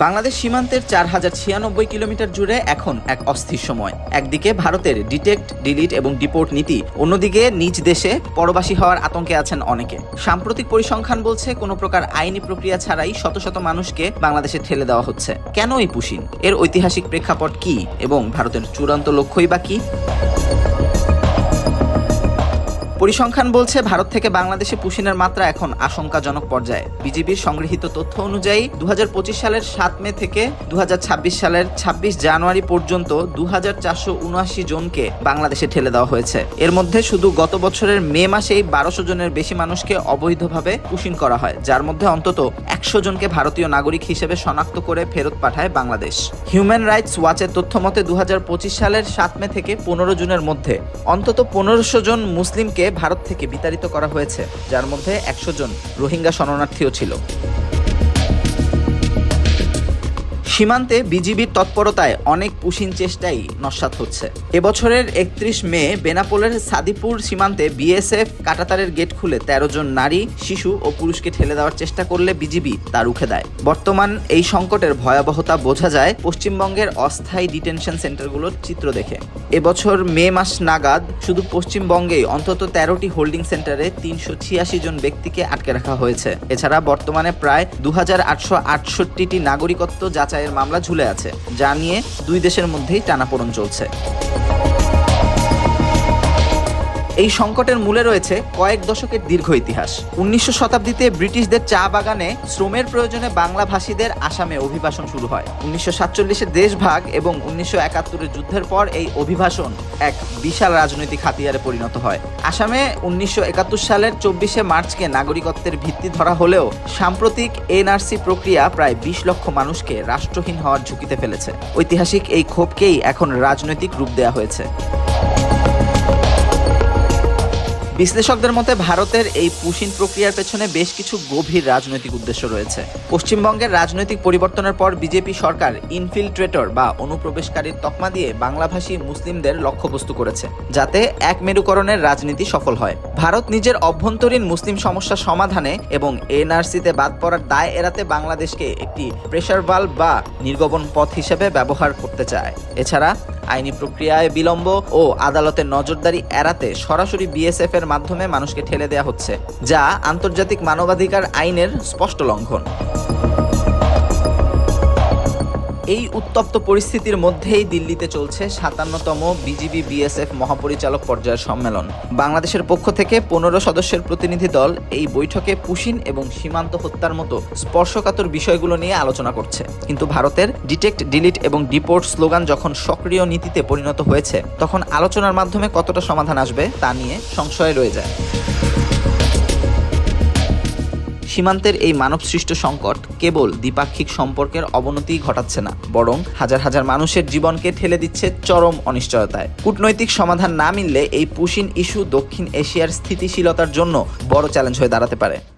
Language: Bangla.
বাংলাদেশ সীমান্তের 4096 কিলোমিটার জুড়ে এখন এক অস্থির সময়। একদিকে ভারতের ডিটেক্ট, ডিলিট এবং ডিপোর্ট নীতি, অন্যদিকে নিজ দেশে পরবাসী হওয়ার আতঙ্কে আছেন অনেকে। সাম্প্রতিক পরিসংখ্যান বলছে কোনো প্রকার আইনি প্রক্রিয়া ছাড়াই শত শত মানুষকে বাংলাদেশে ঠেলে দেওয়া হচ্ছে। কেন এই পুশিন? এর ঐতিহাসিক প্রেক্ষাপট কি এবং ভারতের চূড়ান্ত লক্ষ্যই বা কি? পরিসংখ্যান বলছে ভারত থেকে বাংলাদেশে পুশিনের মাত্রা এখন আশঙ্কাজনক পর্যায়ে। বিজিবির সংগৃহীত তথ্য অনুযায়ী 2025 সালের 7 মে থেকে 2026 সালের 26 জানুয়ারি পর্যন্ত 2479 জনকে বাংলাদেশে ঠেলে দেওয়া হয়েছে। এর মধ্যে শুধু গত বছরের মে মাসেই 1200 জনের বেশি মানুষকে অবৈধভাবে পুশিন করা হয়, যার মধ্যে অন্তত 100 জনকে ভারতীয় নাগরিক হিসেবে শনাক্ত করে ফেরত পাঠায় বাংলাদেশ। হিউম্যান রাইটস ওয়াচের তথ্য মতে 2025 সালের 7 মে থেকে 15 জুনের মধ্যে অন্তত 1500 জন মুসলিমকে ভারত থেকে বিতাড়িত করা হয়েছে, যার মধ্যে 100 জন রোহিঙ্গা শরণার্থীও ছিল। সীমান্তে বিজিবির তৎপরতায় অনেক পুশিন চেষ্টাই নস্যাৎ হচ্ছে। এবছরের 31 মে বেনাপোলের সাদিপুর সীমান্তে বিএসএফ কাঁটাতারের গেট খুলে 13 জন নারী, শিশু ও পুরুষকে ঠেলে দেওয়ার চেষ্টা করলে বিজিবি তা রুখে দেয়। বর্তমান এই সংকটের ভয়াবহতা বোঝা যায় পশ্চিমবঙ্গের অস্থায়ী ডিটেনশন সেন্টারগুলোর চিত্র দেখে। এবছর মে মাস নাগাদ শুধু পশ্চিমবঙ্গেই অন্তত 13টি হোল্ডিং সেন্টারে 386 জন ব্যক্তিকে আটকে রাখা হয়েছে। এছাড়া বর্তমানে প্রায় 2868টি নাগরিকত্ব যাচাইয়ের মামলা ঝুলে আছে, যা নিয়ে দুই দেশের মধ্যেই টানাপোড়েন চলছে। এই সংকটের মূলে রয়েছে কয়েক দশকের দীর্ঘ ইতিহাস। 1900 শতাব্দীতে ব্রিটিশদের চা বাগানে শ্রমের প্রয়োজনে বাংলাভাষীদের আসামে অভিবাসন শুরু হয়। 1947-এর দেশভাগ এবং 1971-এর যুদ্ধের পর এই অভিবাসন এক বিশাল রাজনৈতিক হাতিয়ারে পরিণত হয়। আসামে 1971 সালের 24শে মার্চকে নাগরিকত্বের ভিত্তি ধরা হলেও সাম্প্রতিক এনআরসি প্রক্রিয়া প্রায় 20 লক্ষ মানুষকে রাষ্ট্রহীন হওয়ার ঝুঁকিতে ফেলেছে। ঐতিহাসিক এই ক্ষোভকেই এখন রাজনৈতিক রূপ দেওয়া হয়েছে। বিশ্লেষকদের মতে ভারতের এই পুশিন প্রক্রিয়ার পেছনে বেশ কিছু গভীর রাজনৈতিক উদ্দেশ্য রয়েছে। পশ্চিমবঙ্গের রাজনৈতিক পরিবর্তনের পর বিজেপি সরকার ইনফিল্ট্রেটর বা অনুপ্রবেশকারীর তকমা দিয়ে বাংলাভাষী মুসলিমদের লক্ষ্যবস্তু করেছে, যাতে এক মেরুকরণের রাজনীতি সফল হয়। ভারত নিজের অভ্যন্তরীণ মুসলিম সমস্যা সমাধানে এবং এনআরসিতে বাদ পড়ার দায় এড়াতে বাংলাদেশকে একটি প্রেসার ভালভ বা নির্গমন পথ হিসেবে ব্যবহার করতে চায়। এছাড়া আইনি প্রক্রিয়ায় বিলম্ব ও আদালতের নজরদারি এড়াতে সরাসরি বিএসএফ এর মাধ্যমে মানুষকে ঠেলে দেওয়া হচ্ছে, যা আন্তর্জাতিক মানবাধিকার আইনের স্পষ্ট লঙ্ঘন। এই উত্তপ্ত পরিস্থিতির মধ্যেই দিল্লিতে চলছে 57তম বিজিবি বিএসএফ মহাপরিচালক পর্যায়ের সম্মেলন। বাংলাদেশের পক্ষ থেকে 15 সদস্যের প্রতিনিধি দল এই বৈঠকে পুশিন এবং সীমান্ত হত্যার মতো স্পর্শকাতর বিষয়গুলো নিয়ে আলোচনা করছে। কিন্তু ভারতের ডিটেক্ট, ডিলিট এবং ডিপোর্ট স্লোগান যখন সক্রিয় নীতিতে পরিণত হয়েছে, তখন আলোচনার মাধ্যমে কতটা সমাধান আসবে তা নিয়ে সংশয় রয়ে যায়। সীমান্তের এই মানবসৃষ্ট সংকট কেবল দ্বিপাক্ষিক সম্পর্কের অবনতি ঘটাচ্ছে না, বরং হাজার হাজার মানুষের জীবনকে ঠেলে দিচ্ছে চরম অনিশ্চয়তায়। কূটনৈতিক সমাধান না মিললে এই পুশিন ইস্যু দক্ষিণ এশিয়ার স্থিতিশীলতার জন্য বড় চ্যালেঞ্জ হয়ে দাঁড়াতে পারে।